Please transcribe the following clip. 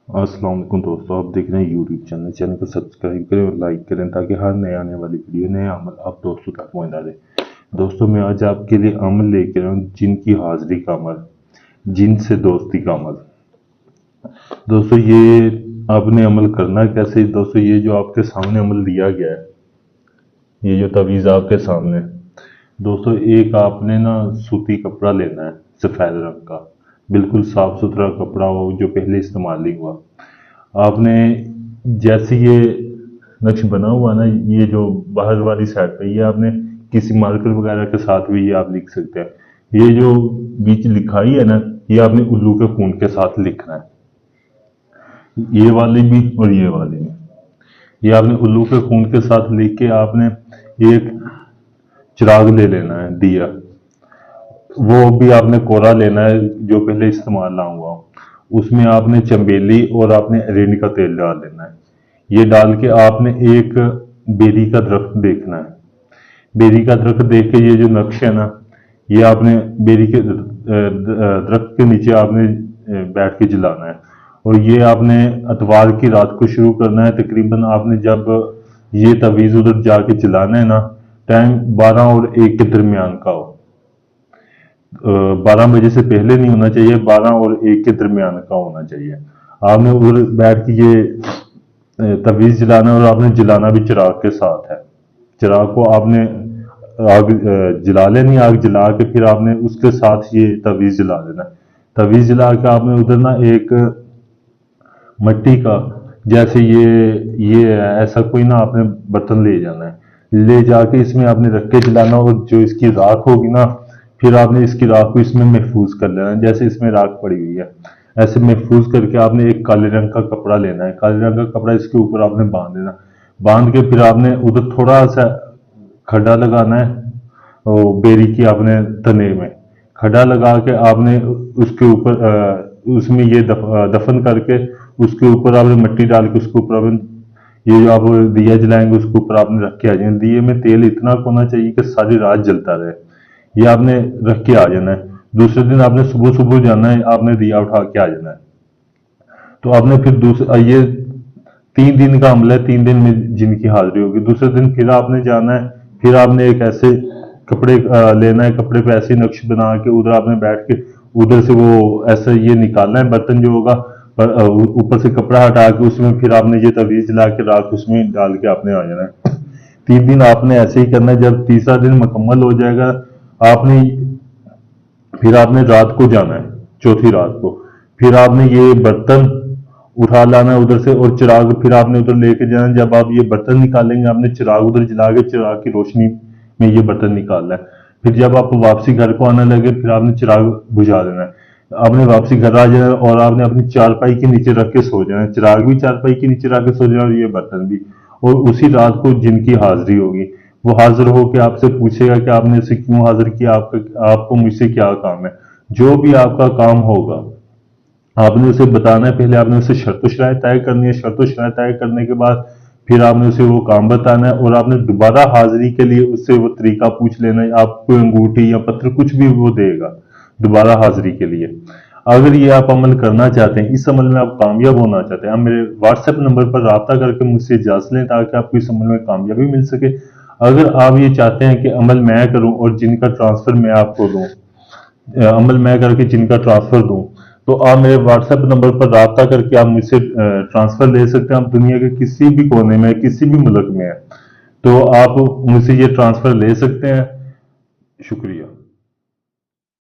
अस्सलाम वालेकुम दोस्तों, आप देख रहे हैं यूट्यूब चैनल को सब्सक्राइब करें और लाइक करें ताकि हर नए आने वाली वीडियो नए अमल आप दोस्तों तक पहुंचा दें। दोस्तों, मैं आज आपके लिए अमल लेकर आया हूं, जिन की हाजिरी का अमल, जिन से दोस्ती का अमल। दोस्तों, ये आपने अमल करना कैसे? दोस्तों, ये जो आपके सामने अमल दिया गया है, ये जो तवीज़ आपके सामने है, दोस्तों, एक आपने ना सूती कपड़ा लेना है, सफ़ेद रंग का, बिल्कुल साफ सुथरा कपड़ा हो जो पहले इस्तेमाल नहीं हुआ। आपने जैसे ये नक्श बना हुआ ना, ये जो बाहर वाली साइड पे, ये आपने किसी मार्कर वगैरह के साथ भी ये आप लिख सकते हैं। ये जो बीच लिखाई है ना, ये आपने उल्लू के खून के साथ लिखना है, ये वाली भी और ये वाली भी। ये आपने उल्लू के खून के साथ लिख के आपने एक चिराग ले लेना है, दिया, वो भी आपने कोरा लेना है जो पहले इस्तेमाल ना हुआ हो। उसमें आपने चंबेली और आपने अरेंड का तेल डाल लेना है। ये डाल के आपने एक बेरी का दरख्त देखना है। बेरी का दरख्त देख के ये जो नक्श है ना, ये आपने बेरी के दरख्त के नीचे आपने बैठ के जलाना है। और ये आपने अतवार की रात को शुरू करना है। तकरीबन आपने जब ये तवीज़ उधर जाके जलाना है ना, टाइम 12 और 1 के दरमियान का हो। 12 बजे से पहले नहीं होना चाहिए, 12 और 1 के दरमियान का होना चाहिए। आपने उधर बैठ के ये तवीज़ जलाना है और आपने जलाना भी चिराग के साथ है। चिराग को आपने आग जला लेनी, आग जला के फिर आपने उसके साथ ये तवीज़ जला देना है। तवीज़ जला के आपने उधर ना एक मिट्टी का, जैसे ये ऐसा कोई ना आपने बर्तन ले जाना है, ले जाके इसमें आपने रख के जलाना, और जो इसकी राख होगी ना, फिर आपने इसकी राख को इसमें महफूज कर लेना है। जैसे इसमें राख पड़ी हुई है, ऐसे महफूज करके आपने एक काले रंग का कपड़ा लेना है। काले रंग का कपड़ा इसके ऊपर आपने बांध देना। बांध के फिर आपने उधर थोड़ा सा खड्डा लगाना है, और बेरी की आपने तने में खड्डा लगा के आपने उसके ऊपर उसमें ये दफन करके उसके ऊपर आपने मिट्टी डाल के उसके ऊपर आपने ये जो आप दिया जलाएंगे उसके ऊपर आपने रख के आ जाए। दिए में तेल इतना होना चाहिए कि सारी रात जलता रहे। ये आपने रख के आ जाना है। दूसरे दिन आपने सुबह सुबह जाना है, आपने दिया उठा के आ जाना है। तो आपने फिर दूसरा ये 3 दिन का अमल है, 3 दिन में जिनकी हाजिरी होगी। दूसरे दिन फिर आपने जाना है, फिर आपने एक ऐसे कपड़े लेना है, कपड़े पे ऐसे नक्श बना के उधर आपने बैठ के उधर से वो ऐसा ये निकालना है बर्तन जो होगा, पर ऊपर से कपड़ा हटा के उसमें फिर आपने ये तवीज़ जला के राख उसमें डाल के आपने आ जाना है। 3 दिन आपने ऐसे ही करना है। जब तीसरा दिन मुकम्मल हो जाएगा, आपने फिर आपने रात को जाना है, चौथी रात को फिर आपने ये बर्तन उठा लाना है उधर से, और चिराग फिर आपने उधर लेके जाना है। जब आप ये बर्तन निकालेंगे, आपने चिराग उधर जला के चिराग की रोशनी में ये बर्तन निकालना है। फिर जब आप वापसी घर को आने लगे, फिर आपने चिराग बुझा देना है। आपने वापसी घर आ जाना है और आपने अपनी चारपाई के नीचे रख के सो जाना है। चिराग भी चारपाई के नीचे रख के सो जाना, और ये बर्तन भी। और उसी रात को जिनकी हाजिरी होगी, वो हाजिर होकर आपसे पूछेगा कि आपने इसे क्यों हाजिर किया, आपको मुझसे क्या काम है। जो भी आपका काम होगा आपने उसे बताना है। पहले आपने उसे शर्त शराइत तय करनी है। शर्त शराइत तय करने के बाद फिर आपने उसे वो काम बताना है, और आपने दोबारा हाजिरी के लिए उससे वो तरीका पूछ लेना है। आपको अंगूठी या पत्थर कुछ भी वो देगा दोबारा हाजिरी के लिए। अगर ये आप अमल करना चाहते हैं, इस अमल में आप कामयाब होना चाहते हैं, आप मेरे व्हाट्सएप नंबर पर राब्ता करके मुझसे इजाजत लें ताकि आपको इस अमल में कामयाबी मिल सके। अगर आप ये चाहते हैं कि अमल मैं करूं और जिनका ट्रांसफर मैं आपको दूं, अमल मैं करके जिनका ट्रांसफर दूं, तो आप मेरे व्हाट्सएप नंबर पर राब्ता करके आप मुझसे ट्रांसफर ले सकते हैं। आप दुनिया के किसी भी कोने में, किसी भी मुल्क में है, तो आप मुझसे ये ट्रांसफर ले सकते हैं। शुक्रिया।